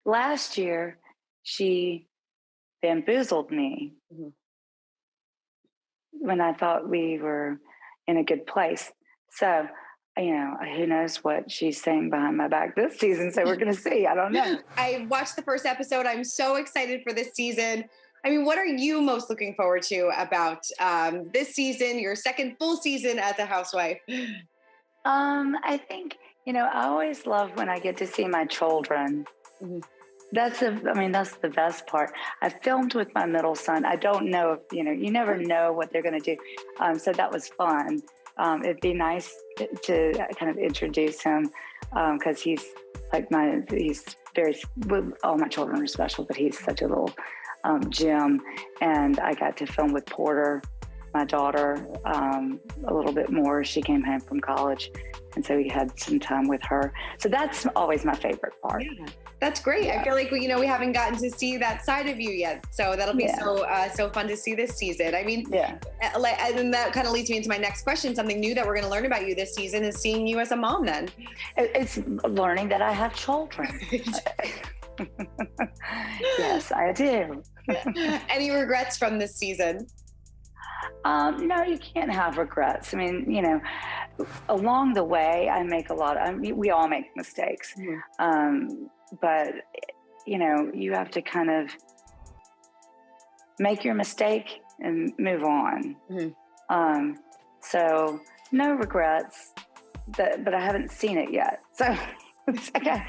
last year she bamboozled me Mhm. when I thought we were in a good place. So, who knows what she's saying behind my back this season. So we're going to see. I don't know. I watched the first episode. I'm so excited for this season. I mean, what are you most looking forward to about this season, your second full season as a housewife? I think, I always love when I get to see my children. Mhm. That's the best part. I filmed with my middle son. I don't know if, you never know what they're going to do. So that was fun. It'd be nice to kind of introduce him because he's very, well, all my children are special, but he's such a little gem. And I got to film with Porter, my daughter, a little bit more. She came home from college. And so we had some time with her. So that's always my favorite part. Yeah, that's great. Yeah. I feel like we haven't gotten to see that side of you yet, so that'll be so fun to see this season. I mean, and that kind of leads me into my next question. Something new that we're going to learn about you this season is seeing you as a mom. Then It's learning that I have children. Yes, I do. Any regrets from this season? No, you can't have regrets. I mean, along the way, we all make mistakes. But, you have to kind of make your mistake and move on. So no regrets, but I haven't seen it yet. So it's like,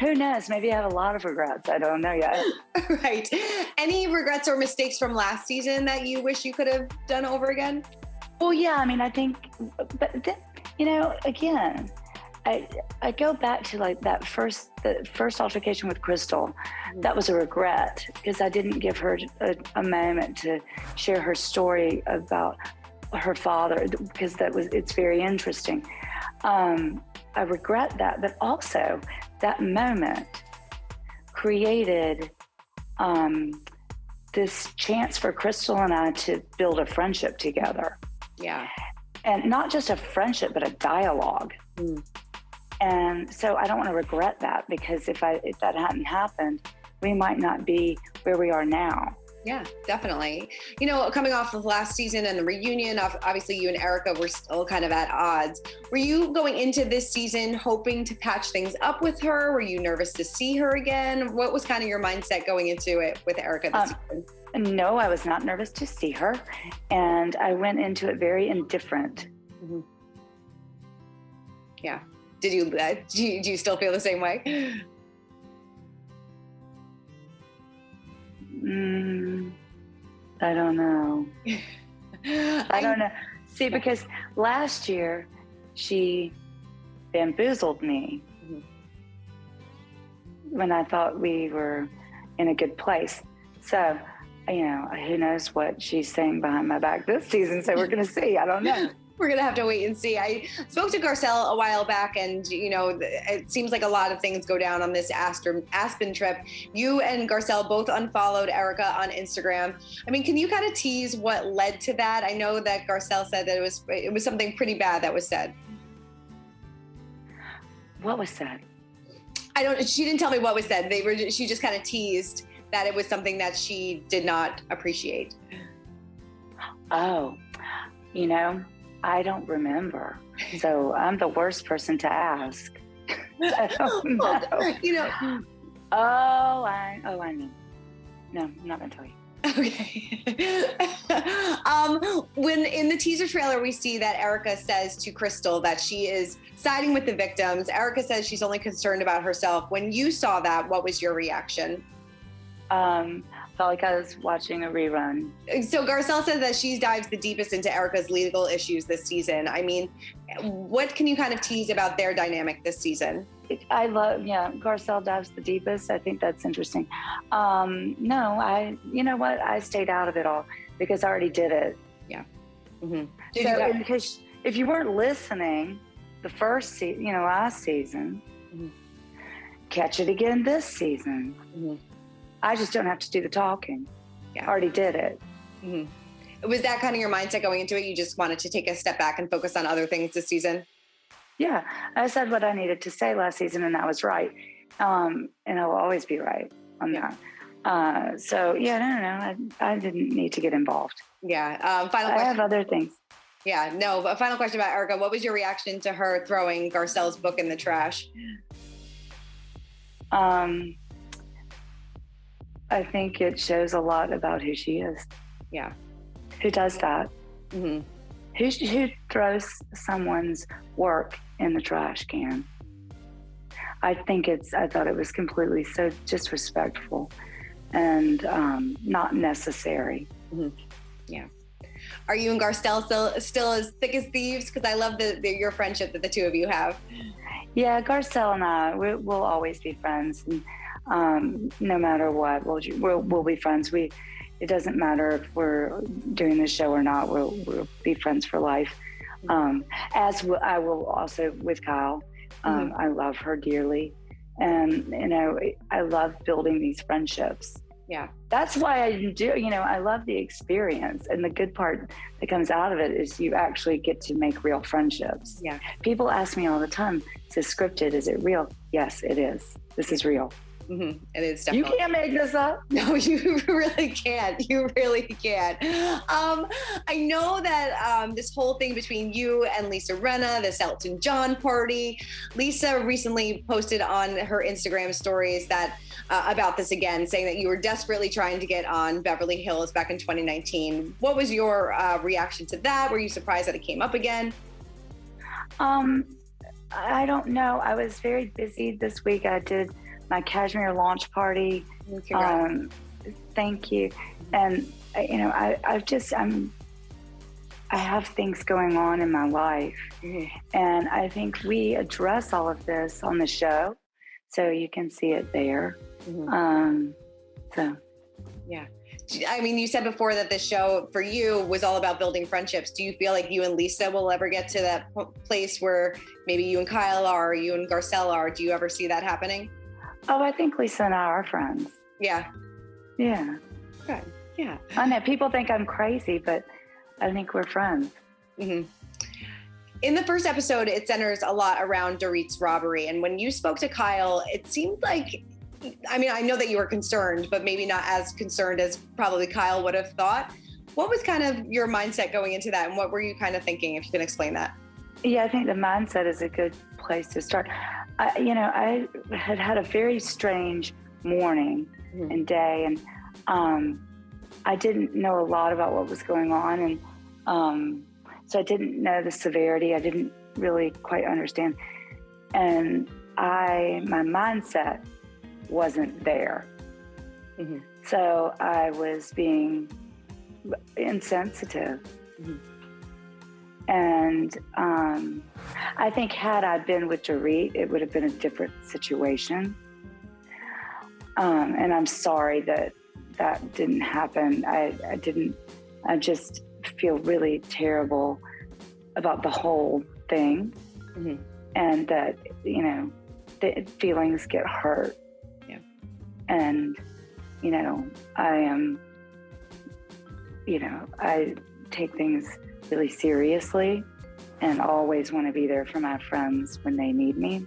who knows? Maybe I have a lot of regrets. I don't know yet. Right. Any regrets or mistakes from last season that you wish you could have done over again? Well, yeah, I think, but then, again, I go back to like the first altercation with Crystal. That was a regret because I didn't give her a moment to share her story about her father, because it's very interesting. I regret that, but also that moment created this chance for Crystal and I to build a friendship together. Yeah. And not just a friendship, but a dialogue. And so I don't want to regret that, because if that hadn't happened, we might not be where we are now. Yeah, definitely. Coming off of last season and the reunion, obviously you and Erica were still kind of at odds. Were you going into this season hoping to patch things up with her? Were you nervous to see her again? What was kind of your mindset going into it with Erica this season? No, I was not nervous to see her. And I went into it very indifferent. Yeah. Do you still feel the same way? I don't know. I don't know. See, because last year she bamboozled me when I thought we were in a good place. So, who knows what she's saying behind my back this season. So we're going to see. I don't know. We're going to have to wait and see. I spoke to Garcelle a while back, and, it seems like a lot of things go down on this Aspen trip. You and Garcelle both unfollowed Erica on Instagram. I mean, can you kind of tease what led to that? I know that Garcelle said that it was something pretty bad that was said. What was said? She didn't tell me what was said. She just kind of teased that it was something that she did not appreciate. Oh, I don't remember. So I'm the worst person to ask. I don't know. I know. No, I'm not going to tell you. Okay. When in the teaser trailer, we see that Erica says to Crystal that she is siding with the victims. Erica says she's only concerned about herself. When you saw that, what was your reaction? Felt like I was watching a rerun. So Garcelle says that she dives the deepest into Erica's legal issues this season. I mean, what can you kind of tease about their dynamic this season? Garcelle dives the deepest. I think that's interesting. You know what? I stayed out of it all because I already did it. Yeah. Because if you weren't listening the last season, catch it again this season. I just don't have to do the talking. Yeah. I already did it. Was that kind of your mindset going into it? You just wanted to take a step back and focus on other things this season? Yeah. I said what I needed to say last season, and I was right. And I will always be right on Yeah. that. So yeah, no. I didn't need to get involved. Yeah. Final I have question. other things. Yeah. No, a final question about Erica. What was your reaction to her throwing Garcelle's book in the trash? Um, I think it shows a lot about who she is. Yeah. Who does that? Hmm. Who throws someone's work in the trash can? I thought it was completely so disrespectful and not necessary. Hmm. Yeah. Are you and Garcelle still as thick as thieves? Because I love your friendship that the two of you have. Yeah, Garcelle and I, we'll always be friends. And no matter what, we'll be friends. It doesn't matter if we're doing the show or not. We'll be friends for life. I will also with Kyle. I love her dearly, and I love building these friendships. Yeah. That's why I do. I love the experience, and the good part that comes out of it is you actually get to make real friendships. Yeah. People ask me all the time, "Is this scripted? Is it real?" Yes, it is. This is real. Mm-hmm. It is definitely. You can't make this up. No, you really can't. You really can't. I know that this whole thing between you and Lisa Rinna, this Elton John party, Lisa recently posted on her Instagram stories that about this again, saying that you were desperately trying to get on Beverly Hills back in 2019. What was your reaction to that? Were you surprised that it came up again? I don't know. I was very busy this week. I did my Cashmere launch party. Thank you. And I have things going on in my life, and I think we address all of this on the show, so you can see it there. So yeah. I mean, you said before that this show for you was all about building friendships. Do you feel like you and Lisa will ever get to that place where maybe you and Kyle are, or you and Garcelle are? Do you ever see that happening? Oh, I think Lisa and I are friends. Yeah. Yeah. Good. Yeah. I know people think I'm crazy, but I think we're friends. Mm-hmm. In the first episode, it centers a lot around Dorit's robbery. And when you spoke to Kyle, it seemed like, I mean, I know that you were concerned, but maybe not as concerned as probably Kyle would have thought. What was kind of your mindset going into that? And what were you kind of thinking, if you can explain that? Yeah, I think the mindset is a good place to start. I had a very strange morning and day, and I didn't know a lot about what was going on, and so I didn't know the severity. I didn't really quite understand, and my mindset wasn't there. So I was being insensitive. And I think had I been with Dorit, it would have been a different situation. And I'm sorry that didn't happen. I just feel really terrible about the whole thing. And that, the feelings get hurt. Yeah. And, I take things really seriously and always want to be there for my friends when they need me.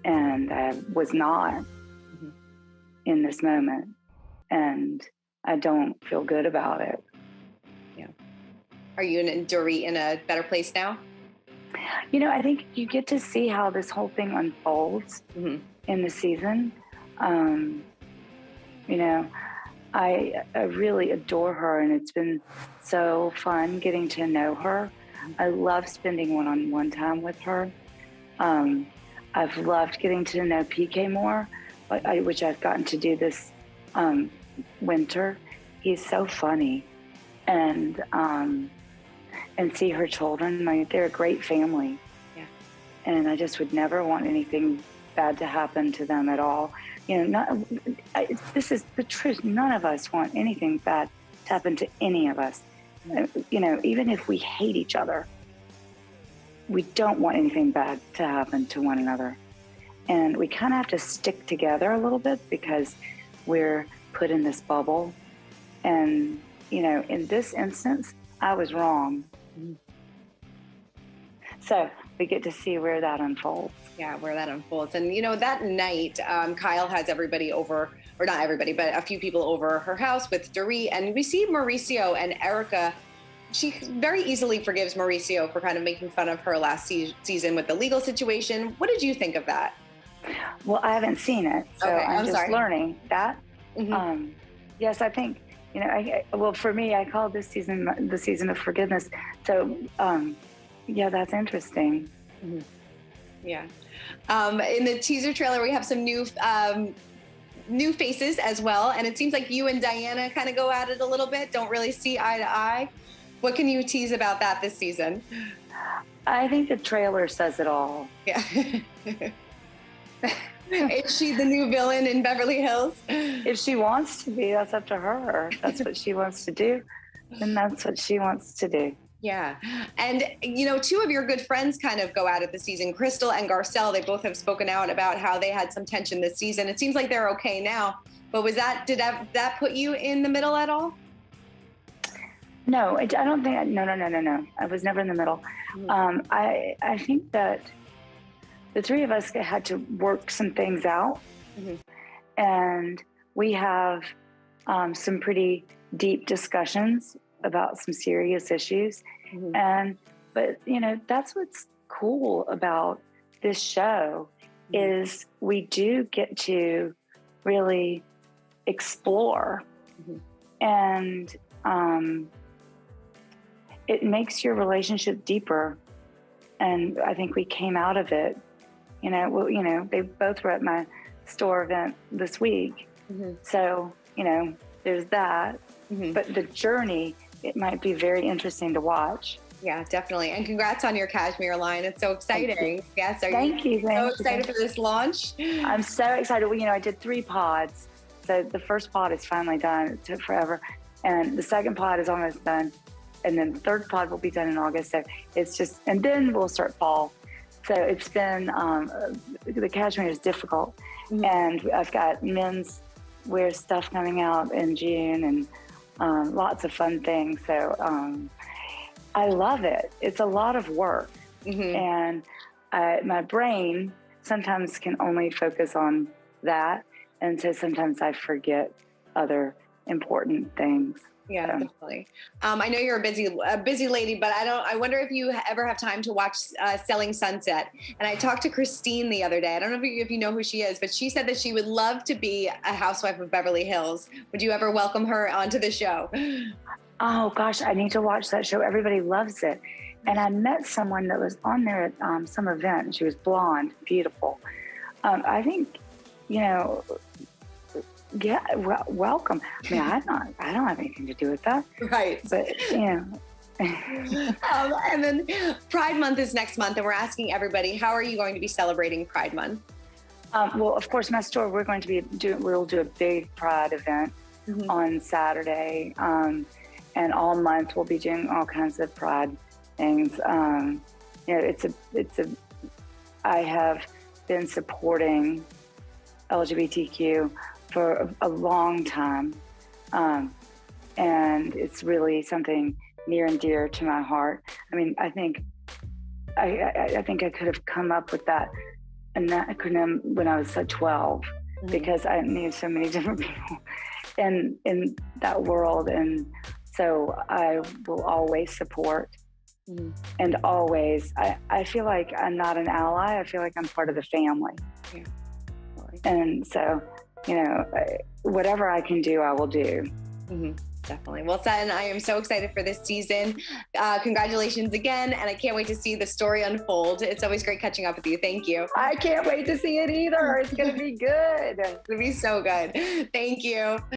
And I was not in this moment. And I don't feel good about it. Yeah. Are you and Dorit in a better place now? I think you get to see how this whole thing unfolds in the season. I really adore her, and it's been so fun getting to know her. I love spending one-on-one time with her. I've loved getting to know PK more, which I've gotten to do this winter. He's so funny, and see her children. Like, they're a great family. Yeah. And I just would never want anything bad to happen to them at all. This is the truth. None of us want anything bad to happen to any of us. Even if we hate each other, we don't want anything bad to happen to one another. And we kind of have to stick together a little bit because we're put in this bubble. And, in this instance, I was wrong. So we get to see where that unfolds. Yeah, where that unfolds. And, you know, that night, Kyle has everybody over, or not everybody, but a few people over her house with Dorit. And we see Mauricio and Erica. She very easily forgives Mauricio for kind of making fun of her last season with the legal situation. What did you think of that? Well, I haven't seen it, so Okay, I'm just sorry. learning that. Mm-hmm. Yes, I think, you know, well, for me, I call this season the season of forgiveness. So, yeah, that's interesting. Mm-hmm. Yeah. In the teaser trailer, we have some new faces as well. And it seems like you and Diana kind of go at it a little bit, don't really see eye to eye. What can you tease about that this season? I think the trailer says it all. Yeah. Is she the new villain in Beverly Hills? If she wants to be, that's up to her. If that's what she wants to do, then that's what she wants to do. Yeah. And, you know, two of your good friends kind of go at it this season, Crystal and Garcelle. They both have spoken out about how they had some tension this season. It seems like they're okay now. But did that put you in the middle at all? No, I don't think, no. I was never in the middle. Mm-hmm. I think that the three of us had to work some things out. Mm-hmm. And we have some pretty deep discussions about some serious issues. Mm-hmm. But you know, that's what's cool about this show. Mm-hmm. Is we do get to really explore. Mm-hmm. And it makes your relationship deeper. And I think we came out of it, you know, they both were at my store event this week. Mm-hmm. So, you know, there's that. Mm-hmm. But the journey, it might be very interesting to watch. Yeah, definitely. And congrats on your cashmere line. It's so exciting. Yes. Thank you. So excited for this launch? I'm so excited. Well, you know, I did 3 pods. So the first pod is finally done. It took forever. And the second pod is almost done. And then the third pod will be done in August. So it's just, and then we'll start fall. So it's been, the cashmere is difficult. Mm-hmm. And I've got men's wear stuff coming out in June and lots of fun things. So I love it. It's a lot of work. Mm-hmm. And my brain sometimes can only focus on that. And so sometimes I forget other important things. Yeah, definitely. I know you're a busy lady, but I wonder if you ever have time to watch Selling Sunset. And I talked to Christine the other day. I don't know if you know who she is, but she said that she would love to be a housewife of Beverly Hills. Would you ever welcome her onto the show? Oh gosh, I need to watch that show. Everybody loves it. And I met someone that was on there at some event, and she was blonde, beautiful. I think, you know, yeah, welcome. I mean, I don't have anything to do with that. Right. But, you know. And then Pride Month is next month, and we're asking everybody, how are you going to be celebrating Pride Month? Well, of course, my store, we'll do a big Pride event on Saturday. And all month we'll be doing all kinds of Pride things. You know, I have been supporting LGBTQ for a long time. And it's really something near and dear to my heart. I mean, I think I could have come up with that acronym when I was 12, because I knew so many different people in that world. And so I will always support. And always, I feel like I'm not an ally. I feel like I'm part of the family. Yeah. And so, you know, whatever I can do, I will do. Mm-hmm. Definitely. Well, Sutton, I am so excited for this season. Congratulations again. And I can't wait to see the story unfold. It's always great catching up with you. Thank you. I can't wait to see it either. It's going to be good. It's going to be so good. Thank you.